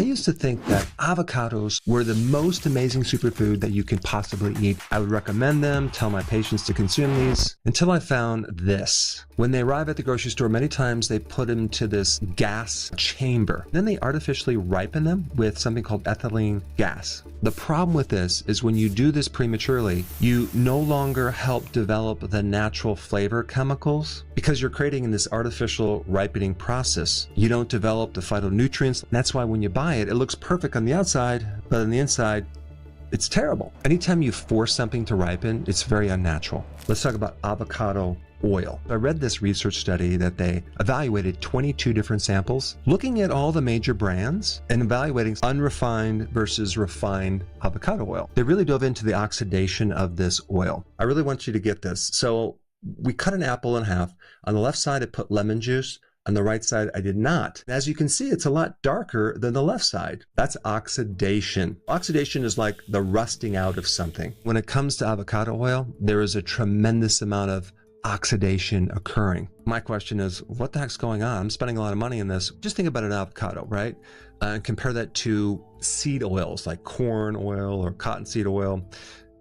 used to think that avocados were the most amazing superfood that you could possibly eat. I would recommend them, tell my patients to consume these, until I found this. When they arrive at the grocery store, many times they put them to this gas chamber. Then they artificially ripen them with something called ethylene gas. The problem with this is when you do this prematurely, you no longer help develop the natural flavor chemicals because you're creating in this artificial ripening process. You don't develop the phytonutrients. That's why when you buy it, it looks perfect on the outside, but on the inside, it's terrible. Anytime you force something to ripen, it's very unnatural. Let's talk about avocado oil. I read this research study that they evaluated 22 different samples, looking at all the major brands and evaluating unrefined versus refined avocado oil. They really dove into the oxidation of this oil. I really want you to get this. So we cut an apple in half. On the left side, I put lemon juice. On the right side, I did not. As you can see, it's a lot darker than the left side. That's oxidation. Oxidation is like the rusting out of something. When it comes to avocado oil, there is a tremendous amount of oxidation occurring. My question is, what the heck's going on? I'm spending a lot of money on this. Just think about an avocado, right? And compare that to seed oils like corn oil or cottonseed oil.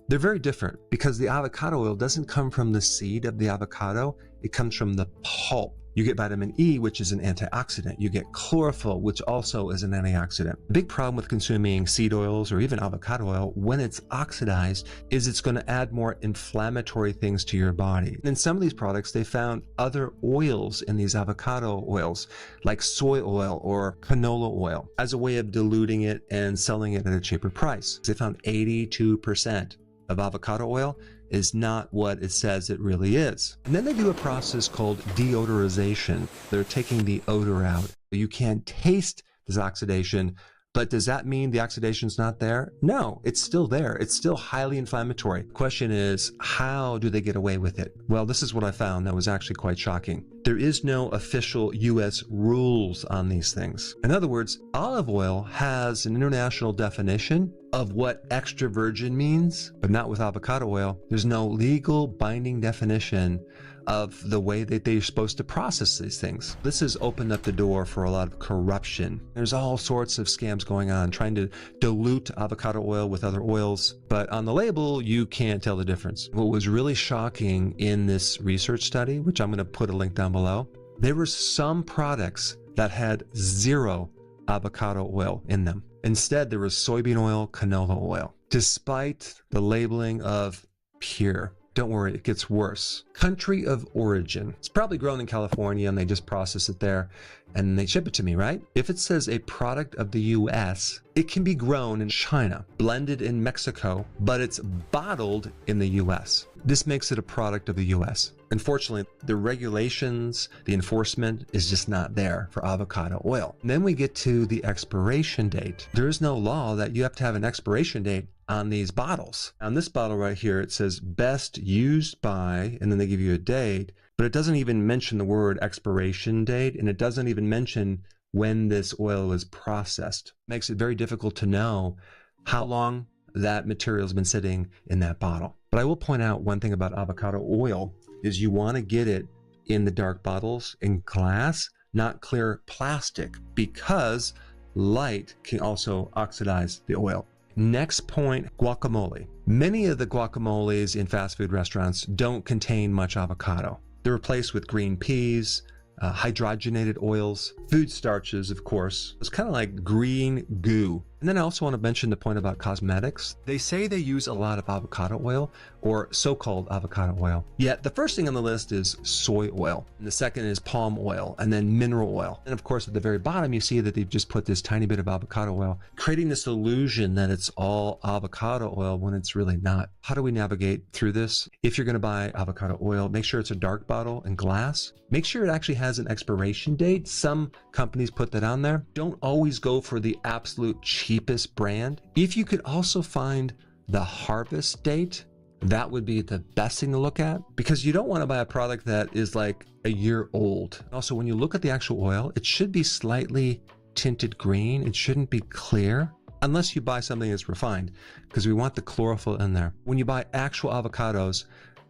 They're very different because the avocado oil doesn't come from the seed of the avocado. It comes from the pulp. You get vitamin E, which is an antioxidant. You get chlorophyll, which also is an antioxidant. The big problem with consuming seed oils or even avocado oil when it's oxidized is it's going to add more inflammatory things to your body. In some of these products, they found other oils in these avocado oils, like soy oil or canola oil, as a way of diluting it and selling it at a cheaper price. They found 82% of avocado oil is not what it says it really is. And then they do a process called deodorization. They're taking the odor out. You can't taste this oxidation, but does that mean the oxidation's not there? No, it's still there. It's still highly inflammatory. The question is, how do they get away with it? Well, this is what I found that was actually quite shocking. There is no official US rules on these things. In other words, olive oil has an international definition of what extra virgin means, but not with avocado oil. There's no legal binding definition of the way that they're supposed to process these things. This has opened up the door for a lot of corruption. There's all sorts of scams going on, trying to dilute avocado oil with other oils, but on the label, you can't tell the difference. What was really shocking in this research study, which I'm going to put a link down below, there were some products that had 0 avocado oil in them. Instead, there was soybean oil, canola oil, despite the labeling of pure. Don't worry, it gets worse. Country of origin. It's probably grown in California and they just process it there and they ship it to me, right? If it says a product of the US, it can be grown in China, blended in Mexico, but it's bottled in the US. This makes it a product of the US. Unfortunately, the regulations, the enforcement is just not there for avocado oil. And then we get to the expiration date. There is no law that you have to have an expiration date on these bottles. On this bottle right here, it says best used by, and then they give you a date, but it doesn't even mention the word expiration date, and it doesn't even mention when this oil was processed. It makes it very difficult to know how long that material has been sitting in that bottle. But I will point out one thing about avocado oil is you want to get it in the dark bottles in glass, not clear plastic, because light can also oxidize the oil. Next point, guacamole. Many of the guacamoles in fast food restaurants don't contain much avocado. They're replaced with green peas, hydrogenated oils, food starches, of course. It's kind of like green goo. And then I also want to mention the point about cosmetics. They say they use a lot of avocado oil or so-called avocado oil. Yet the first thing on the list is soy oil. And the second is palm oil and then mineral oil. And of course, at the very bottom, you see that they've just put this tiny bit of avocado oil, creating this illusion that it's all avocado oil when it's really not. How do we navigate through this? If you're going to buy avocado oil, make sure it's a dark bottle and glass. Make sure it actually has an expiration date. Some companies put that on there. Don't always go for the absolute cheapest brand. If you could also find the harvest date, that would be the best thing to look at, because you don't want to buy a product that is like a year old. Also, when you look at the actual oil, it should be slightly tinted green. It shouldn't be clear unless you buy something that's refined, because we want the chlorophyll in there. When you buy actual avocados,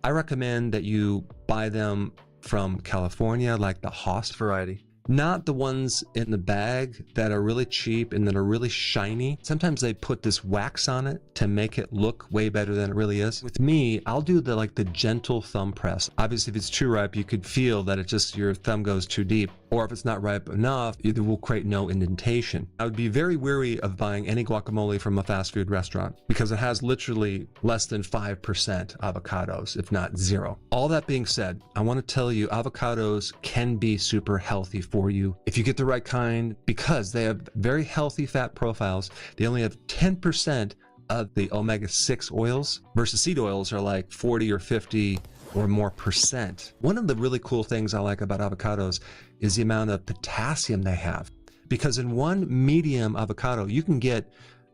I recommend that you buy them from California, like the Haas variety. Not the ones in the bag that are really cheap and that are really shiny. Sometimes they put this wax on it to make it look way better than it really is. With me, I'll do the gentle thumb press. Obviously, if it's too ripe, you could feel that your thumb goes too deep. Or if it's not ripe enough, it will create no indentation. I would be very wary of buying any guacamole from a fast food restaurant because it has literally less than 5% avocados, if not zero. All that being said, I want to tell you avocados can be super healthy for you if you get the right kind, because they have very healthy fat profiles. They only have 10% of the omega-6 oils versus seed oils are like 40 or 50 or more percent. One of the really cool things I like about avocados is the amount of potassium they have, because in one medium avocado you can get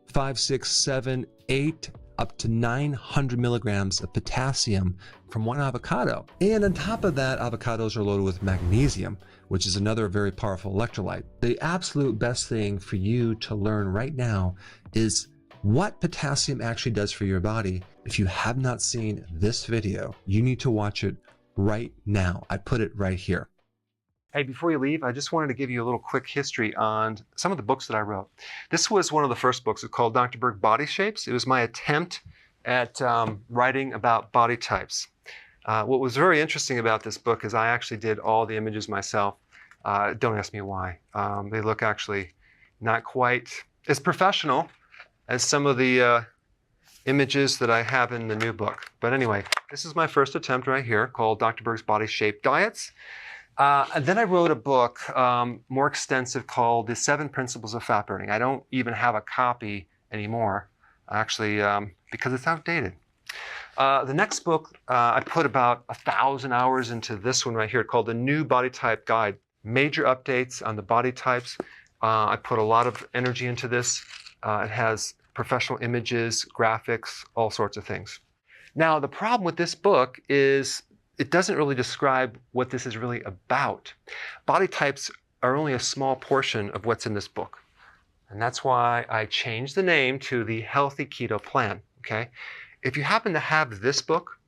5, 6, 7, 8 up to 900 milligrams of potassium from one avocado. And on top of that, avocados are loaded with magnesium, which is another very powerful electrolyte. The absolute best thing for you to learn right now is what potassium actually does for your body. If you have not seen this video, you need to watch it right now. I put it right here. Hey, before you leave, I just wanted to give you a little quick history on some of the books that I wrote. This was one of the first books. It's called Dr. Berg Body Shapes. It was my attempt at writing about body types. What was very interesting about this book is I actually did all the images myself. Don't ask me why. They look actually not quite as professional as some of the images that I have in the new book. But anyway, this is my first attempt right here called Dr. Berg's Body Shape Diets. And then I wrote a book more extensive called The 7 Principles of Fat Burning. I don't even have a copy anymore, actually, because it's outdated. The next book, I put about 1,000 hours into this one right here called The New Body Type Guide. Major updates on the body types. I put a lot of energy into this. It has professional images, graphics, all sorts of things. Now, the problem with this book is it doesn't really describe what this is really about. Body types are only a small portion of what's in this book. And that's why I changed the name to the Healthy Keto Plan, okay? If you happen to have this book,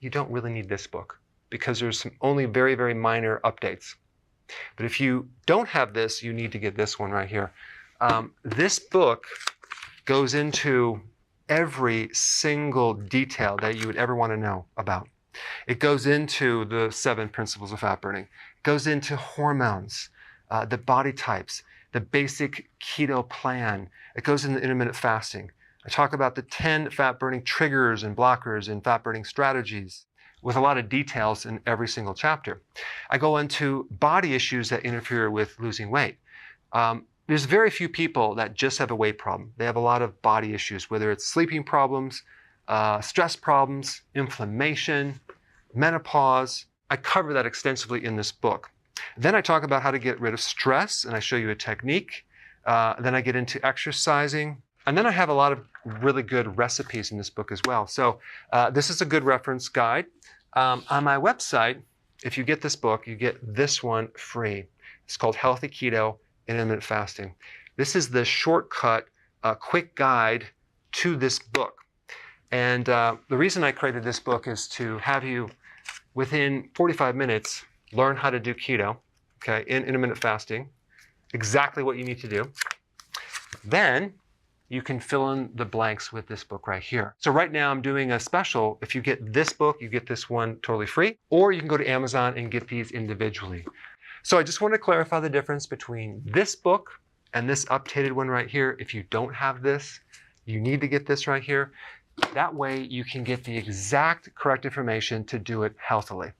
you don't really need this book because there's only very, very minor updates. But if you don't have this, you need to get this one right here. This book goes into every single detail that you would ever want to know about. It goes into the 7 principles of fat burning. It goes into hormones, the body types, the basic keto plan. It goes into intermittent fasting. I talk about the 10 fat burning triggers and blockers and fat burning strategies with a lot of details in every single chapter. I go into body issues that interfere with losing weight. There's very few people that just have a weight problem. They have a lot of body issues, whether it's sleeping problems, stress problems, inflammation, menopause. I cover that extensively in this book. Then I talk about how to get rid of stress, and I show you a technique. Then I get into exercising. And then I have a lot of really good recipes in this book as well. So this is a good reference guide. On my website, if you get this book, you get this one free. It's called Healthy Keto and Intermittent Fasting. This is the shortcut, quick guide to this book. And the reason I created this book is to have you, within 45 minutes, learn how to do keto, okay, in intermittent fasting, exactly what you need to do. Then you can fill in the blanks with this book right here. So right now I'm doing a special. If you get this book, you get this one totally free, or you can go to Amazon and get these individually. So I just want to clarify the difference between this book and this updated one right here. If you don't have this, you need to get this right here. That way you can get the exact correct information to do it healthily.